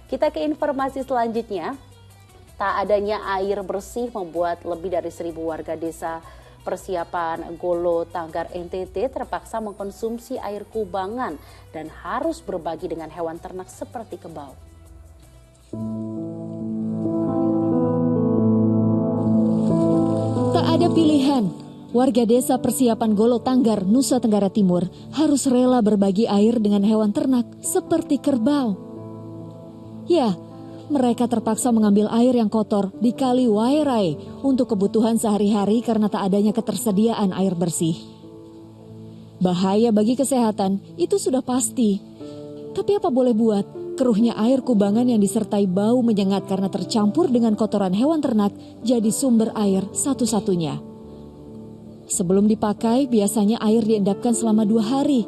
Kita ke informasi selanjutnya. Tak adanya air bersih membuat lebih dari 1.000 warga desa Persiapan Golo Tanggar NTT terpaksa mengkonsumsi air kubangan dan harus berbagi dengan hewan ternak seperti kebau. Tak ada pilihan. Warga desa Persiapan Golo Tanggar, Nusa Tenggara Timur harus rela berbagi air dengan hewan ternak seperti kerbau. Ya, mereka terpaksa mengambil air yang kotor di Kali Waerai untuk kebutuhan sehari-hari karena tak adanya ketersediaan air bersih. Bahaya bagi kesehatan itu sudah pasti. Tapi apa boleh buat, keruhnya air kubangan yang disertai bau menyengat karena tercampur dengan kotoran hewan ternak jadi sumber air satu-satunya. Sebelum dipakai, biasanya air diendapkan selama 2 hari.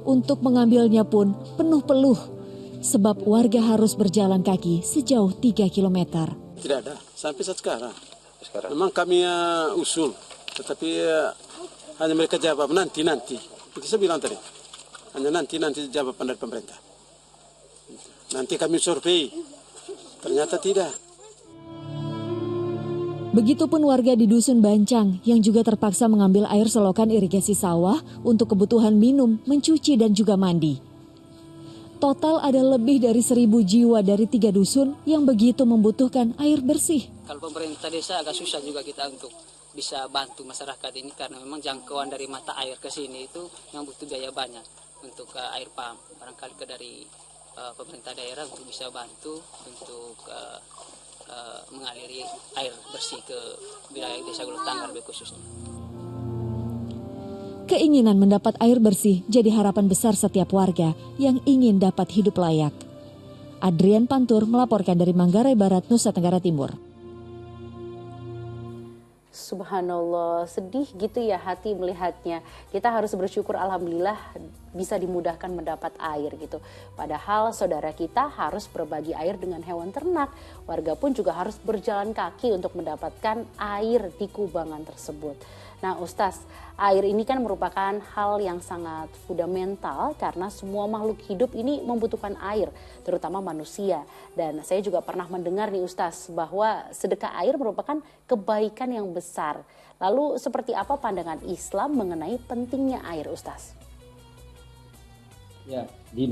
Untuk mengambilnya pun penuh peluh. Sebab warga harus berjalan kaki sejauh 3 kilometer. Tidak ada, sampai saat sekarang. Memang kami usul, tetapi hanya mereka jawab nanti. Itu saya bilang tadi, hanya nanti jawaban dari pemerintah. Nanti kami survei, ternyata tidak. Begitupun warga di Dusun Bancang yang juga terpaksa mengambil air selokan irigasi sawah untuk kebutuhan minum, mencuci dan juga mandi. Total ada lebih dari 1.000 jiwa dari 3 dusun yang begitu membutuhkan air bersih. Kalau pemerintah desa agak susah juga kita untuk bisa bantu masyarakat ini karena memang jangkauan dari mata air ke sini itu yang butuh biaya banyak untuk air pump. Barangkali dari pemerintah daerah untuk bisa bantu untuk mengaliri air bersih ke wilayah desa Golo Tanggar khususnya. Keinginan mendapat air bersih jadi harapan besar setiap warga yang ingin dapat hidup layak. Adrian Pantur melaporkan dari Manggarai Barat, Nusa Tenggara Timur. Subhanallah, sedih gitu ya hati melihatnya. Kita harus bersyukur alhamdulillah bisa dimudahkan mendapat air gitu. Padahal saudara kita harus berbagi air dengan hewan ternak. Warga pun juga harus berjalan kaki untuk mendapatkan air di kubangan tersebut. Nah Ustaz, air ini kan merupakan hal yang sangat fundamental karena semua makhluk hidup ini membutuhkan air, terutama manusia. Dan saya juga pernah mendengar nih Ustaz bahwa sedekah air merupakan kebaikan yang besar. Lalu seperti apa pandangan Islam mengenai pentingnya air Ustaz? Ya, di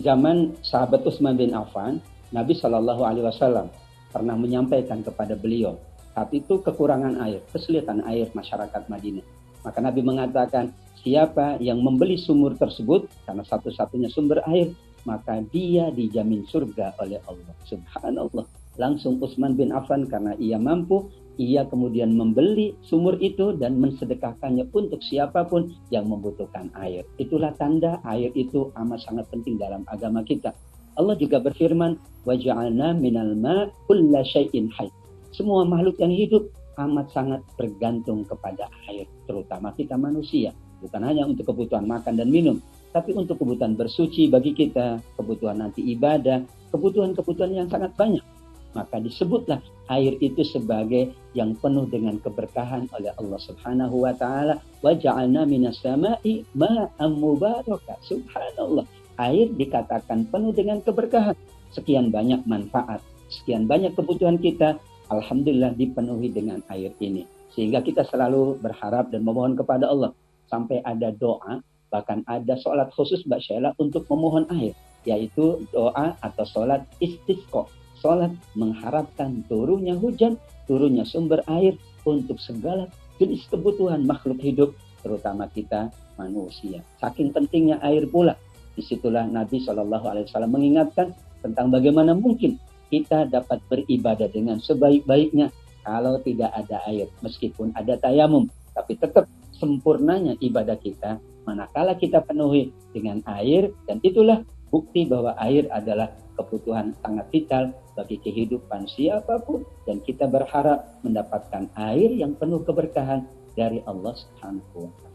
zaman sahabat Utsman bin Affan, Nabi SAW pernah menyampaikan kepada beliau, saat itu kekurangan air, kesulitan air masyarakat Madinah. Maka Nabi mengatakan, siapa yang membeli sumur tersebut, karena satu-satunya sumber air, maka dia dijamin surga oleh Allah. Subhanallah. Langsung Utsman bin Affan karena ia mampu, ia kemudian membeli sumur itu dan mensedekahkannya untuk siapapun yang membutuhkan air. Itulah tanda air itu amat sangat penting dalam agama kita. Allah juga berfirman, وَجَعَلْنَا مِنَ الْمَاءِ كُلَّ شَيْءٍ حَيٍّ. Semua makhluk yang hidup amat sangat bergantung kepada air, terutama kita manusia. Bukan hanya untuk kebutuhan makan dan minum, tapi untuk kebutuhan bersuci bagi kita, kebutuhan nanti ibadah, kebutuhan-kebutuhan yang sangat banyak. Maka disebutlah air itu sebagai yang penuh dengan keberkahan oleh Allah Subhanahu wa taala. Wa ja'alna minas sama'i ma'an mubaraka. Subhanallah. Air dikatakan penuh dengan keberkahan. Sekian banyak manfaat, sekian banyak kebutuhan kita, alhamdulillah dipenuhi dengan air ini. Sehingga kita selalu berharap dan memohon kepada Allah. Sampai ada doa, bahkan ada sholat khusus Mbak Sheila untuk memohon air. Yaitu doa atau sholat istisqa. Sholat mengharapkan turunnya hujan, turunnya sumber air untuk segala jenis kebutuhan makhluk hidup, terutama kita manusia. Saking pentingnya air pula. Disitulah Nabi SAW mengingatkan tentang bagaimana mungkin kita dapat beribadah dengan sebaik-baiknya kalau tidak ada air. Meskipun ada tayamum, tapi tetap sempurnanya ibadah kita manakala kita penuhi dengan air. Dan itulah bukti bahwa air adalah kebutuhan sangat vital bagi kehidupan siapapun. Dan kita berharap mendapatkan air yang penuh keberkahan dari Allah Subhanahu wa Ta'ala.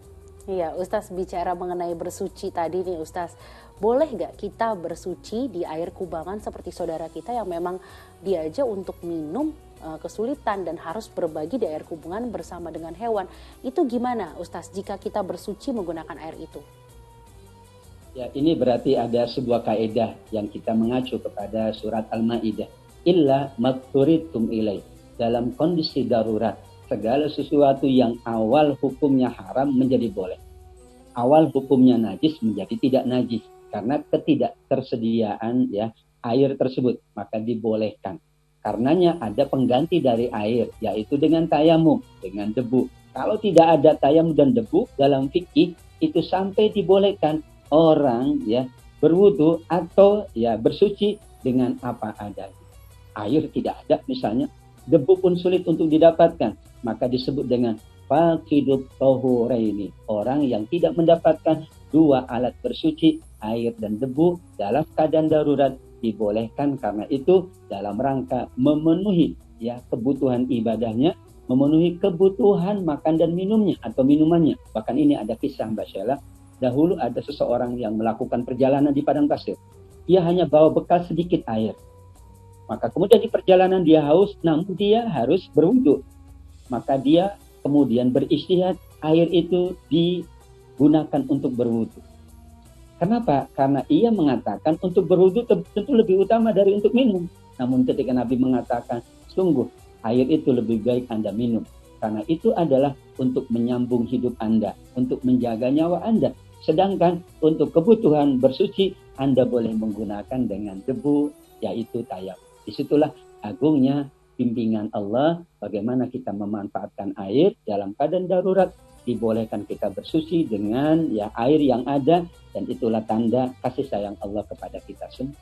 Iya, Ustaz bicara mengenai bersuci tadi nih Ustaz. Boleh nggak kita bersuci di air kubangan seperti saudara kita yang memang dia aja untuk minum kesulitan dan harus berbagi di air kubangan bersama dengan hewan. Itu gimana Ustaz jika kita bersuci menggunakan air itu? Ya, ini berarti ada sebuah kaedah yang kita mengacu kepada surat Al-Maidah. Illa makturitum ilai. Dalam kondisi darurat, segala sesuatu yang awal hukumnya haram menjadi boleh. Awal hukumnya najis menjadi tidak najis karena ketidaktersediaan ya air tersebut, maka dibolehkan. Karenanya ada pengganti dari air, yaitu dengan tayamum, dengan debu. Kalau tidak ada tayamum dan debu dalam fikih, itu sampai dibolehkan orang ya berwudu atau ya bersuci dengan apa adanya. Air tidak ada misalnya, debu pun sulit untuk didapatkan, maka disebut dengan faqidut tahuraini, orang yang tidak mendapatkan dua alat bersuci, air dan debu dalam keadaan darurat dibolehkan, karena itu dalam rangka memenuhi ya kebutuhan ibadahnya, memenuhi kebutuhan makan dan minumnya atau minumannya. Bahkan ini ada kisah Mbak Sheila. Dahulu ada seseorang yang melakukan perjalanan di padang pasir. Dia hanya bawa bekal sedikit air. Maka kemudian di perjalanan dia haus, namun dia harus berwudu. Maka dia kemudian beristihad, air itu digunakan untuk berwudu. Kenapa? Karena ia mengatakan untuk berwudu tentu lebih utama dari untuk minum. Namun ketika Nabi mengatakan, sungguh air itu lebih baik Anda minum. Karena itu adalah untuk menyambung hidup Anda, untuk menjaga nyawa Anda. Sedangkan untuk kebutuhan bersuci, Anda boleh menggunakan dengan debu, yaitu tayamum. Disitulah agungnya bimbingan Allah, bagaimana kita memanfaatkan air dalam keadaan darurat. Dibolehkan kita bersuci dengan ya air yang ada, dan itulah tanda kasih sayang Allah kepada kita semua.